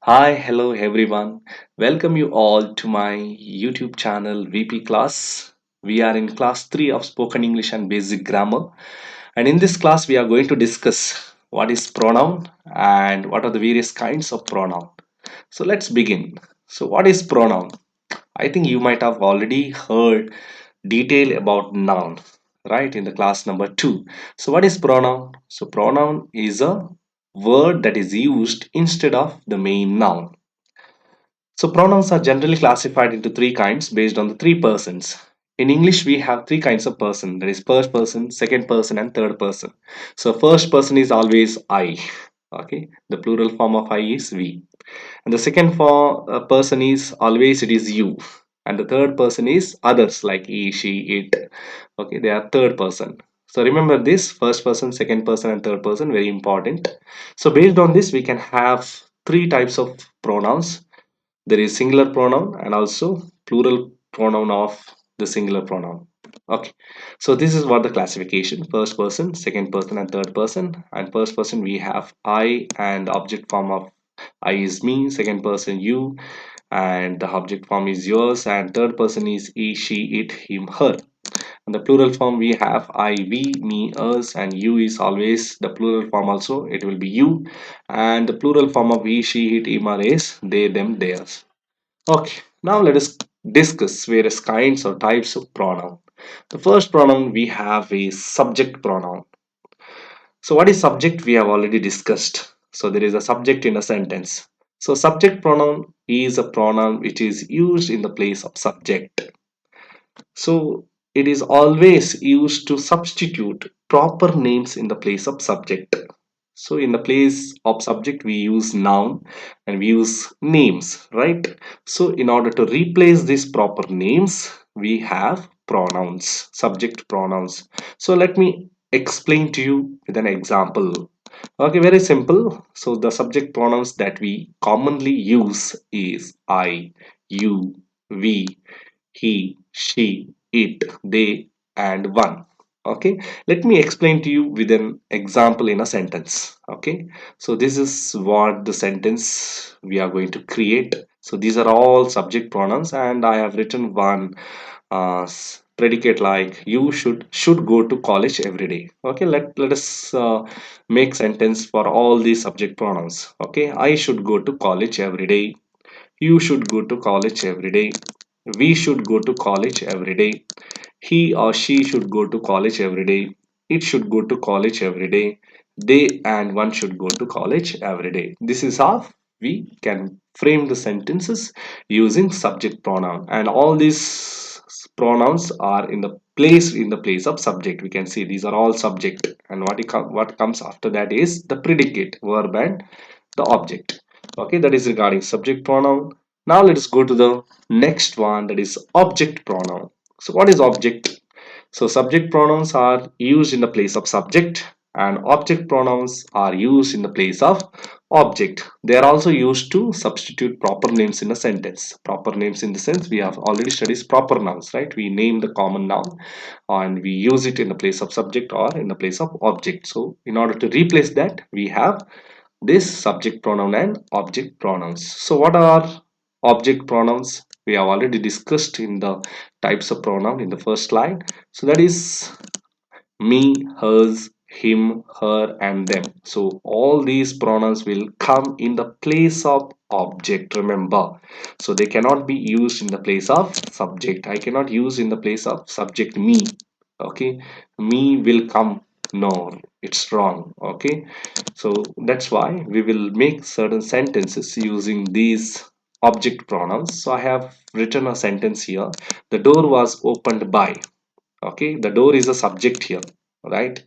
Hi, hello everyone. Welcome you all to my YouTube channel VP class. We are in class 3 of spoken English and basic grammar. And in this class we are going to discuss what is pronoun and what are the various kinds of pronoun. So let's begin. So what is pronoun? I think you might have already heard detail about noun, right, in the class number 2. So what is pronoun? So pronoun is a word that is used instead of the main noun. So pronouns are generally classified into three kinds based on the three persons. In English, we have three kinds of person. That is first person, second person, and third person. So first person is always I. Okay, the plural form of I is we. And the second person is always it is you. And the third person is others like he, she, it. Okay, they are third person. So remember this first person, second person, and third person very important. So based on this, we can have three types of pronouns. There is singular pronoun and also plural pronoun of the singular pronoun. Okay, so this is what the classification: first person, second person, and third person. And first person we have I, and the object form of I is me. Second person you, and the object form is yours. And third person is he, she, it, him, her. And the plural form we have I, we, me, us. And you is always the plural form, also it will be you. And the plural form of he, she, it, him, her is they, them, theirs. Okay, now let us discuss various kinds or types of pronoun. The first pronoun we have is subject pronoun. So what is subject? We have already discussed. So there is a subject in a sentence. So subject pronoun is a pronoun which is used in the place of subject. So it is always used to substitute proper names in the place of subject. So in the place of subject we use noun and we use names, right? So in order to replace these proper names we have pronouns, subject pronouns. So let me explain to you with an example. Okay, very simple. So the subject pronouns that we commonly use is I, you, we, he, she, it, they, and one. Okay, let me explain to you with an example in a sentence. Okay, so this is what the sentence we are going to create. So these are all subject pronouns, and I have written one predicate like you should go to college every day. Okay, let us make sentence for all these subject pronouns. Okay, I should go to college every day. You should go to college every day. We should go to college every day. He or she should go to college every day. It should go to college every day. They and one should go to college every day. This is how we can frame the sentences using subject pronoun. And all these pronouns are in the place of subject. We can see these are all subject. And what comes after that is the predicate, verb, and the object. Okay, that is regarding subject pronoun. Now let us go to the next one, that is object pronoun. So what is object? So subject pronouns are used in the place of subject, and object pronouns are used in the place of object. They are also used to substitute proper names in a sentence. Proper names in the sense we have already studied proper nouns, right? We name the common noun and we use it in the place of subject or in the place of object. So in order to replace that, we have this subject pronoun and object pronouns. So what are object pronouns? We have already discussed in the types of pronoun in the first slide. So that is me, hers, him, her, and them. So all these pronouns will come in the place of object, remember. So they cannot be used in the place of subject. I cannot use in the place of subject me. Okay, me will come. No, it's wrong. Okay, so that's why we will make certain sentences using these object pronouns. So I have written a sentence here. The door was opened by. Okay, the door is a subject here, right?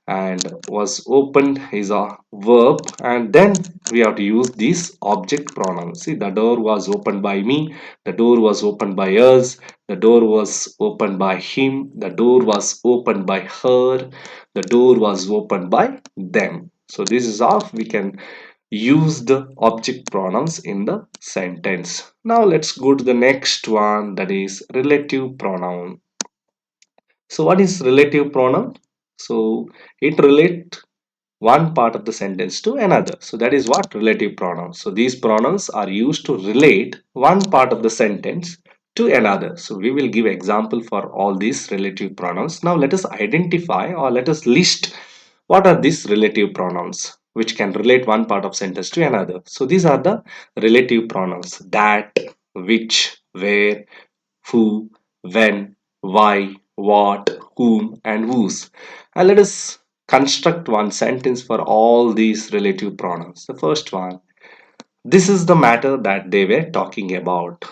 And was opened is a verb, and then we have to use these object pronouns. See, the door was opened by me, the door was opened by us, the door was opened by him, the door was opened by her, the door was opened by them. So this is how we can use the object pronouns in the sentence. Now let's go to the next one, that is relative pronoun. So what is relative pronoun? So it relate one part of the sentence to another. So that is what relative pronouns. So these pronouns are used to relate one part of the sentence to another. So we will give example for all these relative pronouns. Now let us identify, or let us list what are these relative pronouns which can relate one part of sentence to another. So these are the relative pronouns: that, which, where, who, when, why, what, whom, and whose. And let us construct one sentence for all these relative pronouns. The first one: this is the matter that they were talking about.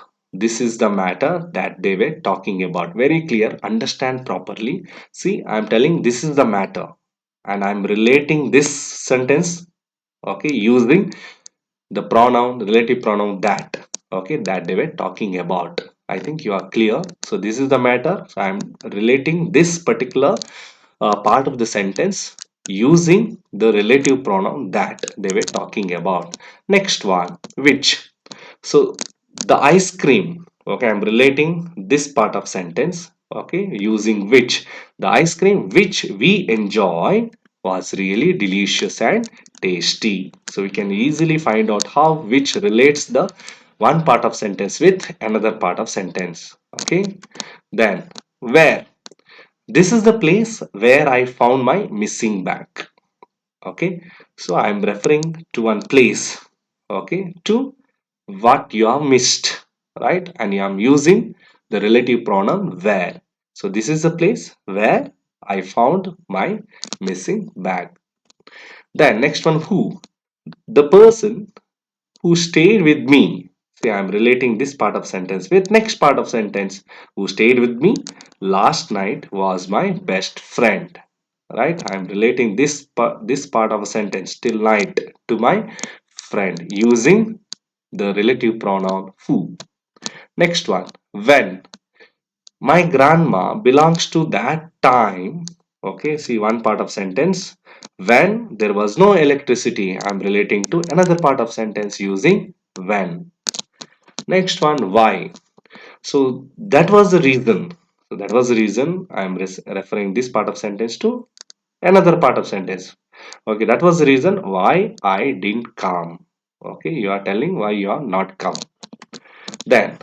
This is the matter that they were talking about. Very clear, understand properly. See, I'm telling this is the matter, and I'm relating this sentence, okay, using the pronoun, relative pronoun that, okay, that they were talking about. I think you are clear. So this is the matter, so I'm relating this particular part of the sentence using the relative pronoun that they were talking about. Next one: which. So the ice cream, okay, I'm relating this part of sentence, okay, using which. The ice cream which we enjoy was really delicious and tasty. So we can easily find out how which relates the one part of sentence with another part of sentence. Okay, then where. This is the place where I found my missing bag. Okay, so I'm referring to one place, okay, to what you have missed, right? And I'm using the relative pronoun where. So this is the place where I found my missing bag. Then next one: who. The person who stayed with me. See, I'm relating this part of sentence with next part of sentence. Who stayed with me last night was my best friend. Right? I'm relating this part of a sentence till night to my friend using the relative pronoun who. Next one: when. My grandma belongs to that time. Okay, see, one part of sentence. When there was no electricity, I'm relating to another part of sentence using when. Next one: why. So that was the reason. So that was the reason I'm referring this part of sentence to another part of sentence. Okay, that was the reason why I didn't come. Okay, you are telling why you are not come. Then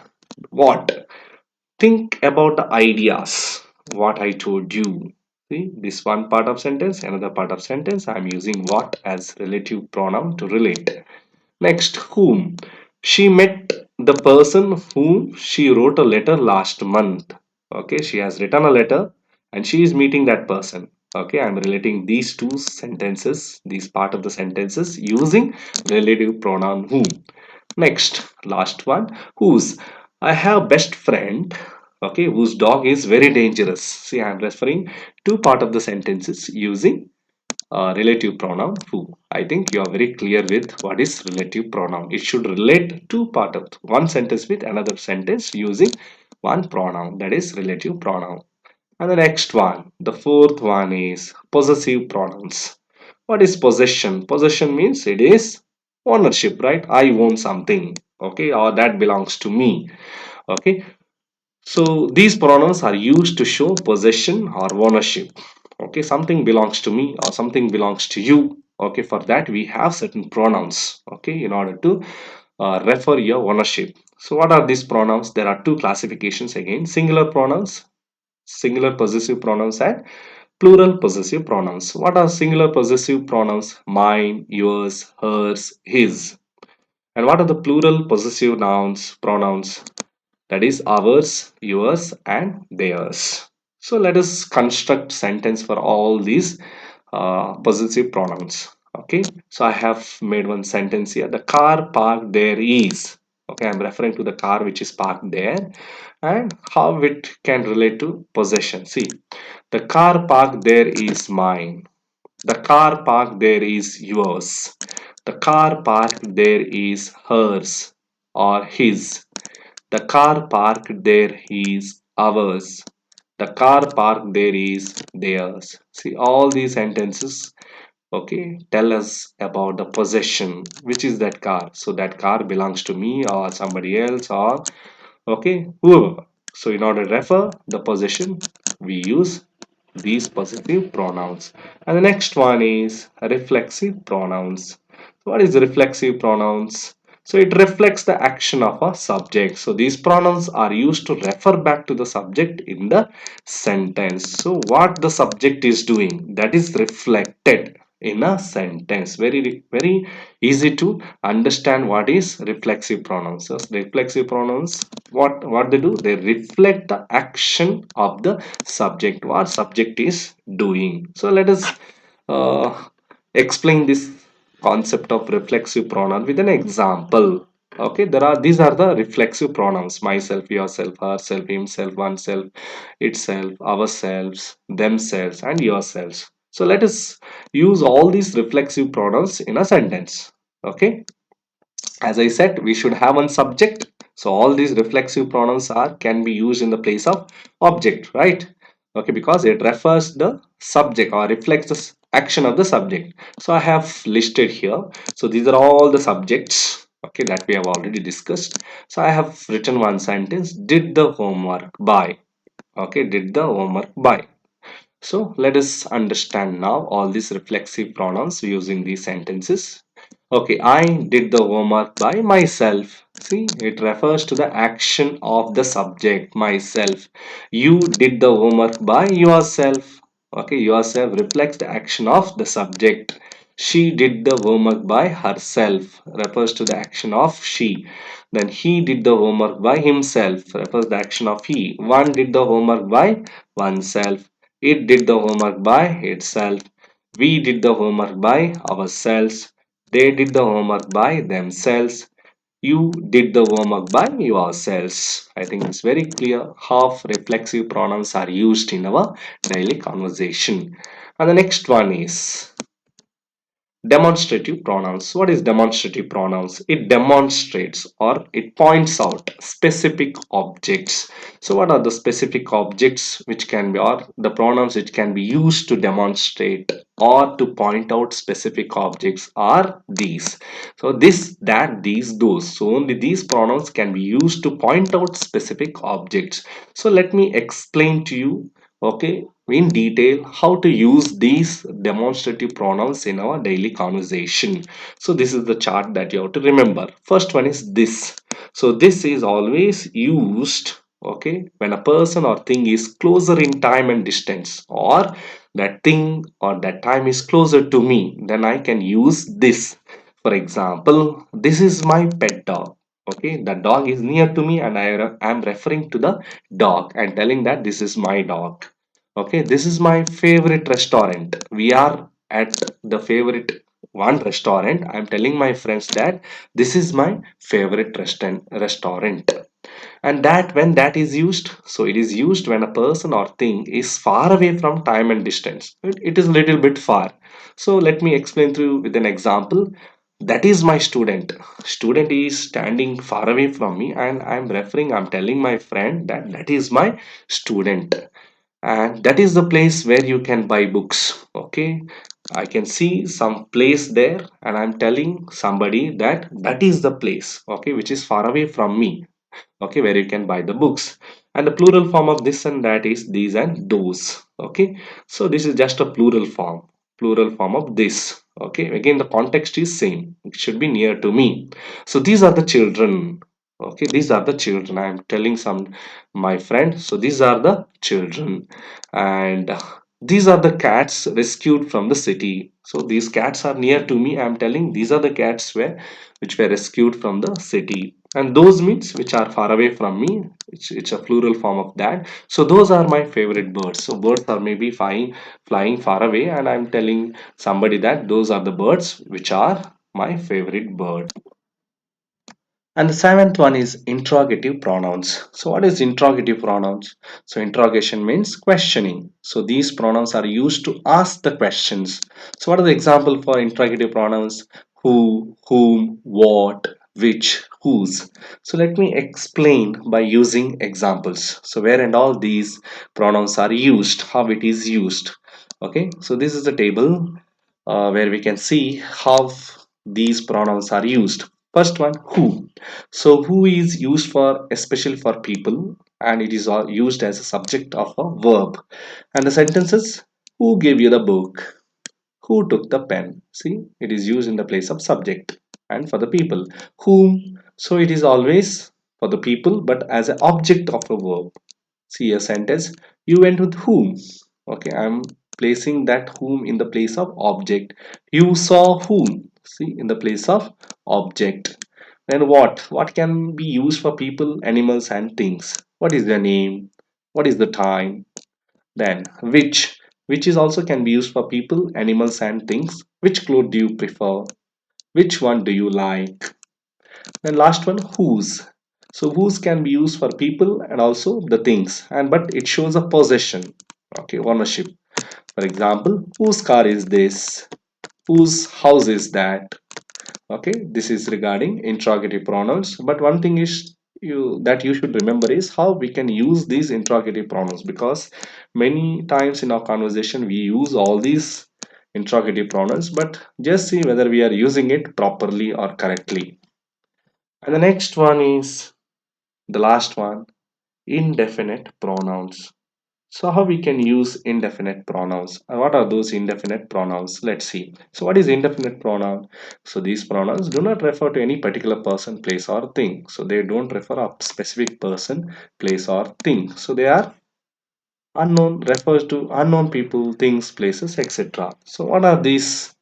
what. Think about the ideas what I told you. See, this one part of sentence, another part of sentence, I'm using what as relative pronoun to relate. Next: whom. She met the person whom she wrote a letter last month. Okay, she has written a letter and she is meeting that person. Okay, I'm relating these two sentences, these part of the sentences using relative pronoun whom. Next, last one: whose. I have best friend, okay, whose dog is very dangerous. See, I'm referring to part of the sentences using relative pronoun who. I think you are very clear with what is relative pronoun. It should relate to part of one sentence with another sentence using one pronoun, that is relative pronoun. And the next one, the fourth one, is possessive pronouns. What is possession? Possession means it is ownership, right? I own something, okay, or that belongs to me. Okay, so these pronouns are used to show possession or ownership. Okay, something belongs to me or something belongs to you. Okay, for that we have certain pronouns. Okay, in order to refer your ownership. So what are these pronouns? There are two classifications again: singular pronouns, singular possessive pronouns, and plural possessive pronouns. What are singular possessive pronouns? Mine, yours, hers, his. And what are the plural possessive nouns pronouns? That is ours, yours, and theirs. So let us construct sentence for all these possessive pronouns. Okay, so I have made one sentence here: the car parked there is. Okay, I'm referring to the car which is parked there, and how it can relate to possession. See, the car parked there is mine. The car parked there is yours. The car parked there is hers or his. The car parked there is ours. The car parked there is theirs. See, all these sentences, okay, tell us about the possession. Which is that car? So that car belongs to me or somebody else, or okay, whoever. So in order to refer the possession, we use these possessive pronouns. And the next one is reflexive pronouns. So what is reflexive pronouns? So it reflects the action of a subject. So these pronouns are used to refer back to the subject in the sentence. So what the subject is doing, that is reflected in a sentence. Very easy to understand what is reflexive pronouns. So reflexive pronouns, what they do, they reflect the action of the subject, what subject is doing. So let us uh, explain this concept of reflexive pronoun with an example. Okay, these are the reflexive pronouns: myself, yourself, herself, himself, oneself, itself, ourselves, themselves, and yourselves. So let us use all these reflexive pronouns in a sentence. Okay, as I said, we should have one subject. So all these reflexive pronouns are can be used in the place of object, right? Okay, because it refers the subject or reflects the action of the subject. So I have listed here. So these are all the subjects, okay, that we have already discussed. So I have written one sentence: did the homework by. Okay, did the homework by. So let us understand now all these reflexive pronouns using these sentences. Okay, I did the homework by myself. See, it refers to the action of the subject, myself. You did the homework by yourself. Okay, yourself reflects the action of the subject. She did the homework by herself, refers to the action of she. Then he did the homework by himself, refers the action of he. One did the homework by oneself. It did the homework by itself. We did the homework by ourselves. They did the homework by themselves. You did the homework by yourselves. I think it's very clear how reflexive pronouns are used in our daily conversation. And the next one is demonstrative pronouns. What is demonstrative pronouns? It demonstrates or it points out specific objects. So what are the specific objects which can be, or the pronouns which can be used to demonstrate or to point out specific objects are these. So this, that, these, those. So only these pronouns can be used to point out specific objects. So let me explain to you, okay, in detail how to use these demonstrative pronouns in our daily conversation. So this is the chart that you have to remember. First one is this. So this is always used, okay, when a person or thing is closer in time and distance, or that thing or that time is closer to me, then I can use this. For example, this is my pet dog. Okay, the dog is near to me and I am referring to the dog and telling that this is my dog. Okay, this is my favorite restaurant. We are at the favorite one restaurant. I'm telling my friends that this is my favorite restaurant. And that, when that is used, so it is used when a person or thing is far away from time and distance. It is a little bit far. So let me explain through with an example. That is my student. Student is standing far away from me and I'm telling my friend that that is my student, and that is the place where you can buy books. Okay, I can see some place there and I'm telling somebody that that is the place, okay, which is far away from me, okay, where you can buy the books. And the plural form of this and that is these and those. Okay, so this is just a plural form of this. Okay, again the context is same, it should be near to me. So these are the children. Okay, these are the children, I am telling some my friend. So these are the children. And these are the cats rescued from the city. So these cats are near to me, I am telling these are the cats which were rescued from the city. And those means which are far away from me, it's a plural form of that. So those are my favorite birds. So birds are maybe flying far away and I'm telling somebody that those are the birds which are my favorite bird. And the seventh one is interrogative pronouns. So what is interrogative pronouns? So interrogation means questioning. So these pronouns are used to ask the questions. So what are the example for interrogative pronouns? Who, whom, what, which, whose. So let me explain by using examples. So where and all these pronouns are used, how it is used. Okay, so this is the table where we can see how these pronouns are used. First one, who. So who is used for especially for people, and it is all used as a subject of a verb. And the sentences, who gave you the book? Who took the pen? See, it is used in the place of subject. And for the people, whom? So it is always for the people but as an object of a verb. See a sentence, you went with whom? Okay, I'm placing that whom in the place of object. You saw whom? See, in the place of object. Then what? What can be used for people, animals, and things? What is their name? What is the time? Then which is also can be used for people, animals, and things. Which cloth do you prefer? Which one do you like? Then last one, whose. So whose can be used for people and also the things, and but it shows a possession. Okay, ownership. For example, whose car is this? Whose house is that? Okay, this is regarding interrogative pronouns. But one thing is you should remember is how we can use these interrogative pronouns, because many times in our conversation we use all these interrogative pronouns, but just see whether we are using it properly or correctly. And the next one is the last one, indefinite pronouns. So how we can use indefinite pronouns? What are those indefinite pronouns? Let's see. So what is indefinite pronoun? So these pronouns do not refer to any particular person, place or thing. So they don't refer a specific person, place or thing. So they are unknown, refers to unknown people, things, places, etc. So what are these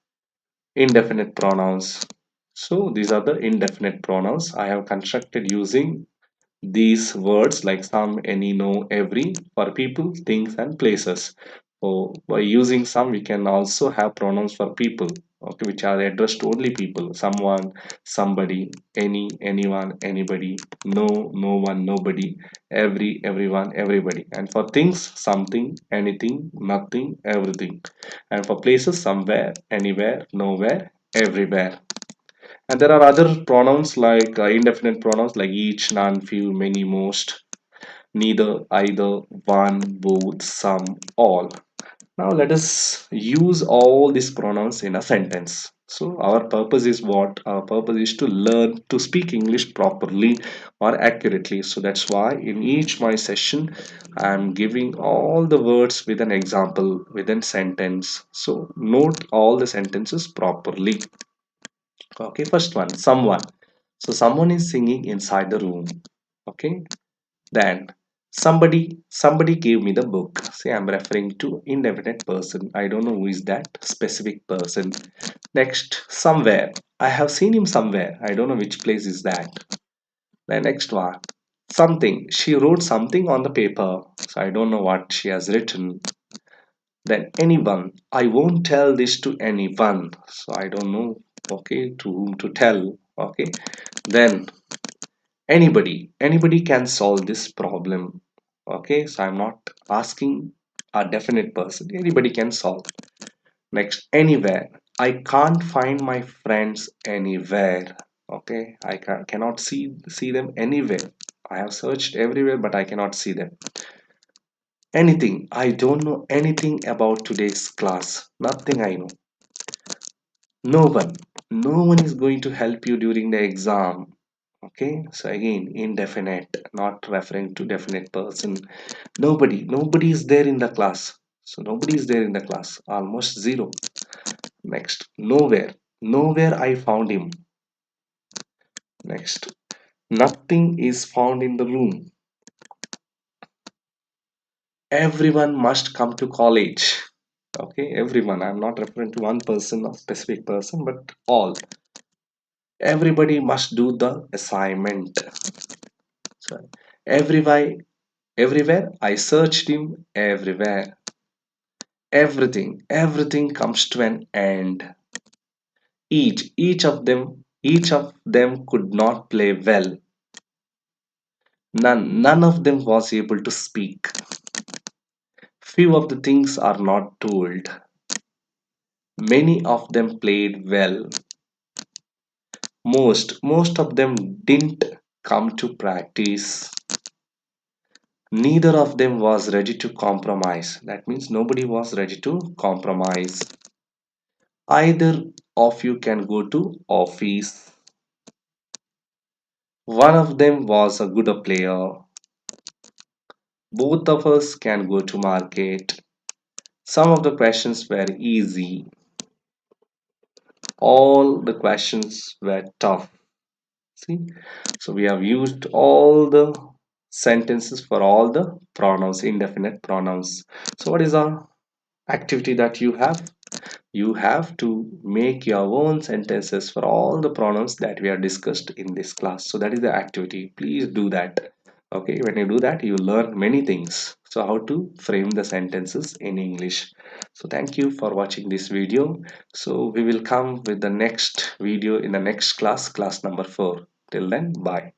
indefinite pronouns? So these are the indefinite pronouns I have constructed using these words like some, any, no, every for people, things, and places. So by using some, we can also have pronouns for people, okay, which are addressed to only people: someone, somebody, any, anyone, anybody, no, no one, nobody, every, everyone, everybody. And for things, something, anything, nothing, everything. And for places, somewhere, anywhere, nowhere, everywhere. And there are other pronouns like indefinite pronouns like each, none, few, many, most, neither, either, one, both, some, all. Now let us use all these pronouns in a sentence. So our purpose is what? Our purpose is to learn to speak English properly or accurately. So that's why in each my session I am giving all the words with an example within sentence. So note all the sentences properly. Okay, first one, someone. So someone is singing inside the room. Okay, then somebody gave me the book. See, I'm referring to indefinite person. I don't know who is that specific person. Next, somewhere. I have seen him somewhere. I don't know which place is that. The next one, something. She wrote something on the paper. So I don't know what she has written. Then anyone. I won't tell this to anyone. So I don't know. Okay, to whom to tell. Okay. Then anybody can solve this problem. Okay, so I'm not asking a definite person. Anybody can solve. Next, anywhere. I can't find my friends anywhere. Okay, cannot see them anywhere. I have searched everywhere but I cannot see them. Anything. I don't know anything about today's class. Nothing I know. No one. No one is going to help you during the exam. Okay, so again, indefinite, not referring to definite person. Nobody is there in the class. So nobody is there in the class, almost zero. Next, nowhere I found him. Next, nothing is found in the room. Everyone must come to college. Okay, everyone. I'm not referring to one person or specific person, but all. Everybody must do the assignment. So everywhere I searched him everywhere. Everything comes to an end. Each of them could not play well. None of them was able to speak. Few of the things are not told. Many of them played well. Most of them didn't come to practice. Neither of them was ready to compromise. That means nobody was ready to compromise. Either of you can go to office. One of them was a good player. Both of us can go to market. Some of the questions were easy. All the questions were tough. See, so we have used all the sentences for all the pronouns, indefinite pronouns. So what is our activity that you have? You have to make your own sentences for all the pronouns that we have discussed in this class. So that is the activity. Please do that. Okay, when you do that, you learn many things. So how to frame the sentences in English. So thank you for watching this video. So we will come with the next video in the next class, class number 4. Till then, bye.